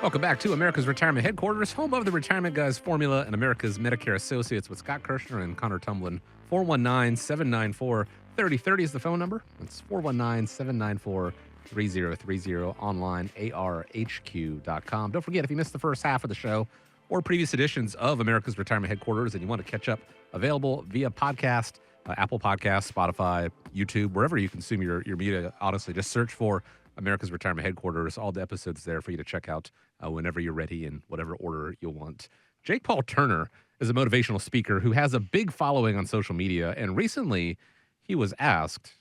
Welcome back to America's Retirement Headquarters, home of the Retirement Guys formula and America's Medicare Associates with Scott Kerschner and Connor Tumblin. 419-794-3030 is the phone number. That's 419-794-3030, online, arhq.com. Don't forget, if you missed the first half of the show or previous editions of America's Retirement Headquarters and you want to catch up, available via podcast, Apple Podcasts, Spotify, YouTube, wherever you consume your media. Honestly, just search for America's Retirement Headquarters. All the episodes there for you to check out whenever you're ready in whatever order you'll want. Jake Paul Turner is a motivational speaker who has a big following on social media, and recently he was asked,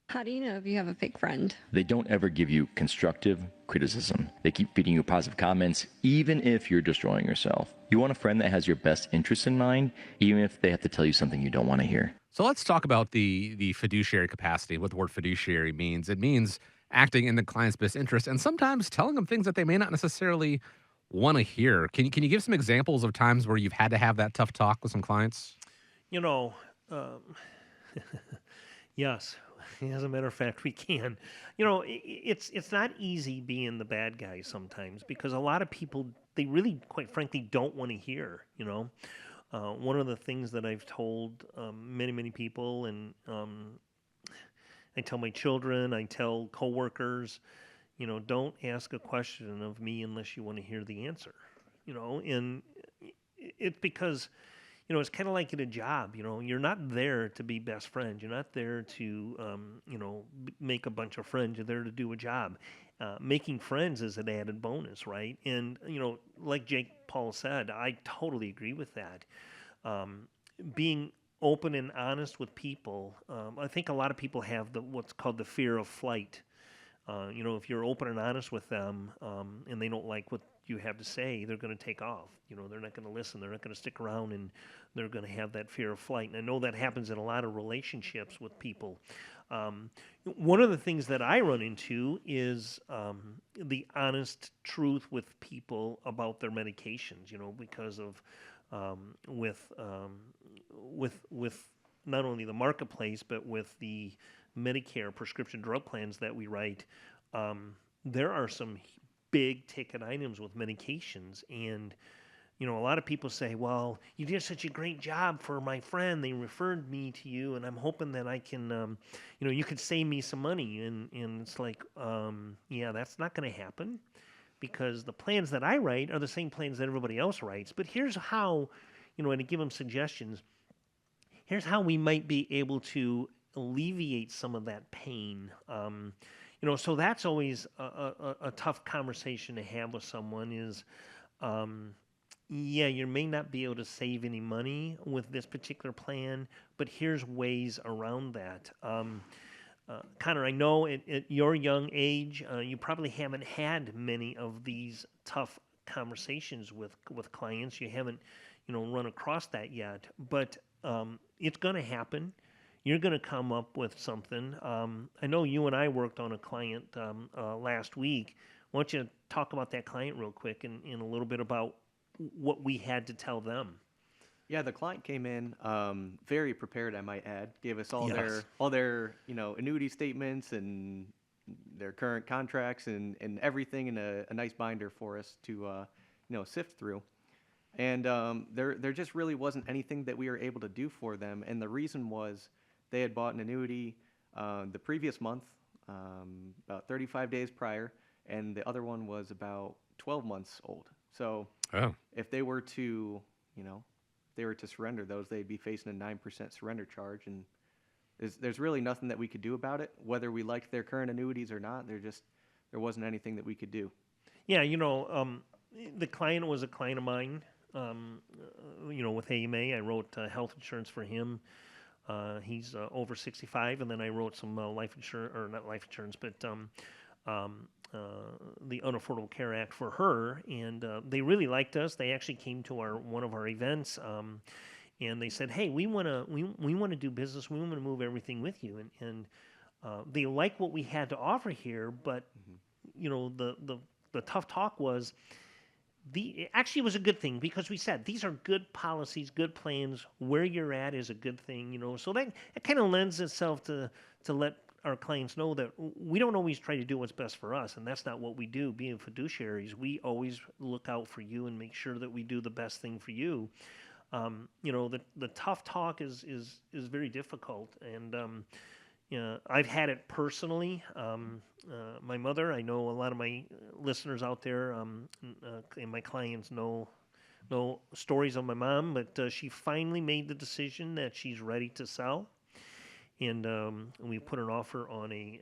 how do you know if you have a fake friend? They don't ever give you constructive criticism. They keep feeding you positive comments, even if you're destroying yourself. You want a friend that has your best interests in mind, even if they have to tell you something you don't want to hear. So let's talk about the fiduciary capacity, what the word fiduciary means. It means acting in the client's best interest and sometimes telling them things that they may not necessarily want to hear. Can you give some examples of times where you've had to have that tough talk with some clients? Yes. As a matter of fact, we can. It's not easy being the bad guy sometimes because a lot of people, they really, quite frankly, don't want to hear, One of the things that I've told many people, and I tell my children, I tell coworkers, don't ask a question of me unless you want to hear the answer, and it's because, it's kind of like in a job, you're not there to be best friends. You're not there to, make a bunch of friends. You're there to do a job. Making friends is an added bonus, right? And, like Jake Paul said, I totally agree with that. Being open and honest with people. I think a lot of people have what's called the fear of flight. If you're open and honest with them and they don't like what you have to say, they're going to take off. They're not going to listen. They're not going to stick around, and they're going to have that fear of flight. And I know that happens in a lot of relationships with people. One of the things that I run into is the honest truth with people about their medications, because of with not only the marketplace, but with the Medicare prescription drug plans that we write, there are some big ticket items with medications. And, a lot of people say, well, you did such a great job for my friend. They referred me to you, and I'm hoping that I can, you could save me some money. And it's like, yeah, that's not going to happen because the plans that I write are the same plans that everybody else writes. But here's how, and to give them suggestions, here's how we might be able to alleviate some of that pain. So that's always a tough conversation to have with someone is, you may not be able to save any money with this particular plan, but here's ways around that. Connor, I know at your young age, you probably haven't had many of these tough conversations with clients. You haven't, run across that yet, but it's going to happen. You're going to come up with something. I know you and I worked on a client last week. Why don't you talk about that client real quick and a little bit about what we had to tell them? Yeah, the client came in very prepared, I might add. Gave us all Yes. their annuity statements and their current contracts and everything in a nice binder for us to sift through. And there just really wasn't anything that we were able to do for them. And the reason was they had bought an annuity the previous month, about 35 days prior, and the other one was about 12 months old. So if they were to, surrender those, they'd be facing a 9% surrender charge. And there's really nothing that we could do about it, whether we liked their current annuities or not. There wasn't anything that we could do. Yeah, the client was a client of mine. With AMA, I wrote health insurance for him. He's over 65, and then I wrote some life insurance, or not life insurance, but the Unaffordable Care Act for her, and they really liked us. They actually came to one of our events, and they said, "Hey, we want to do business. We want to move everything with you." And they like what we had to offer here, but the tough talk was, actually it was a good thing because we said these are good policies, good plans. Where you're at is a good thing, So that it kind of lends itself to let our clients know that we don't always try to do what's best for us, and that's not what we do. Being fiduciaries, we always look out for you and make sure that we do the best thing for you. The tough talk is very difficult, and I've had it personally. My mother, I know a lot of my listeners out there, and my clients know stories of my mom, but she finally made the decision that she's ready to sell. And we put an offer on a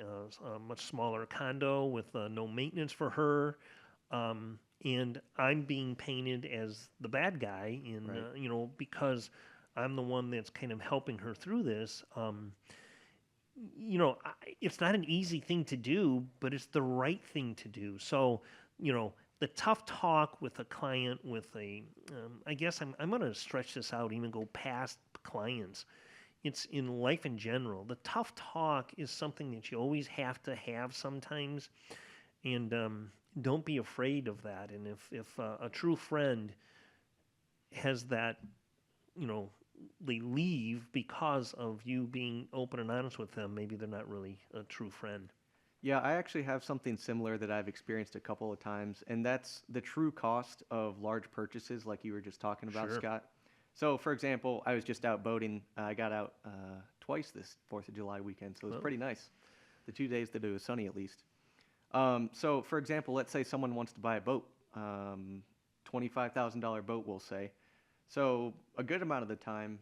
much smaller condo with no maintenance for her. And I'm being painted as the bad guy, because I'm the one that's kind of helping her through this. It's not an easy thing to do, but it's the right thing to do. So, the tough talk with a client, I guess I'm going to stretch this out, even go past clients. It's in life in general. The tough talk is something that you always have to have sometimes, and don't be afraid of that. And if a true friend has that, they leave because of you being open and honest with them, maybe they're not really a true friend. Yeah, I actually have something similar that I've experienced a couple of times, and that's the true cost of large purchases, like you were just talking about, Sure. Scott. So, for example, I was just out boating. I got out twice this 4th of July weekend, so it was Oh. pretty nice. The 2 days that it was sunny, at least. So, for example, let's say someone wants to buy a boat, $25,000 boat, we'll say. So, a good amount of the time,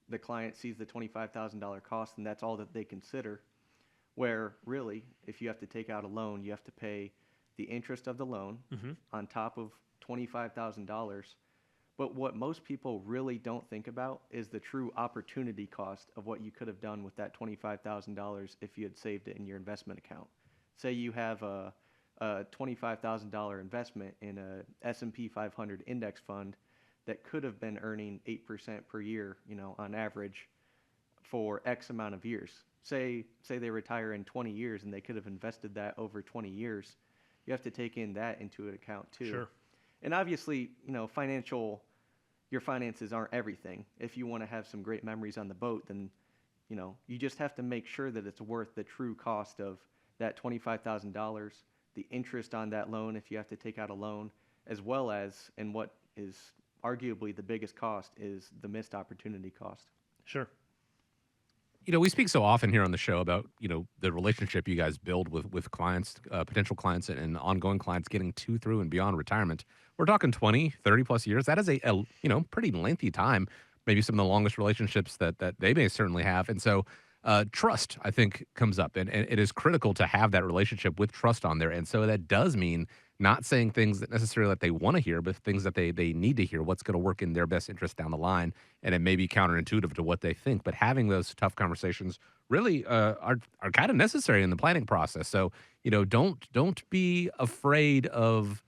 the client sees the $25,000 cost, and that's all that they consider. Where really, if you have to take out a loan, you have to pay the interest of the loan Mhm. on top of $25,000. But what most people really don't think about is the true opportunity cost of what you could have done with that $25,000 if you had saved it in your investment account. Say you have a $25,000 investment in a S&P 500 index fund that could have been earning 8% per year, on average for X amount of years. Say they retire in 20 years and they could have invested that over 20 years. You have to take in that into account too. Sure. And obviously, your finances aren't everything. If you want to have some great memories on the boat, then, you just have to make sure that it's worth the true cost of that $25,000, the interest on that loan if you have to take out a loan, as well as, and what is arguably the biggest cost, is the missed opportunity cost. Sure. We speak so often here on the show about, the relationship you guys build with clients, potential clients and ongoing clients getting to, through, and beyond retirement. We're talking 20, 30 plus years. That is a pretty lengthy time, maybe some of the longest relationships that they may certainly have. And so trust, I think, comes up, and it is critical to have that relationship with trust on there. And so that does mean not saying things that necessarily that they want to hear, but things that they need to hear, what's going to work in their best interest down the line. And it may be counterintuitive to what they think, but having those tough conversations really are kind of necessary in the planning process. So, don't be afraid of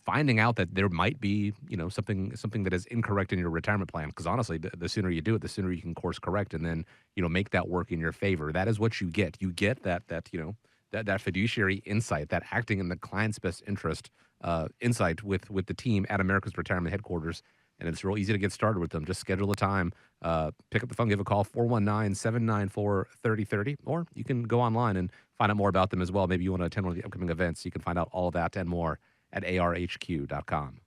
finding out that there might be, something that is incorrect in your retirement plan. Because honestly, the sooner you do it, the sooner you can course correct and then, make that work in your favor. That is what you get. You get that fiduciary insight, that acting in the client's best interest insight with the team at America's Retirement Headquarters. And it's real easy to get started with them. Just schedule a time, pick up the phone, give a call, 419-794-3030, or you can go online and find out more about them as well. Maybe you want to attend one of the upcoming events. You can find out all of that and more at arhq.com.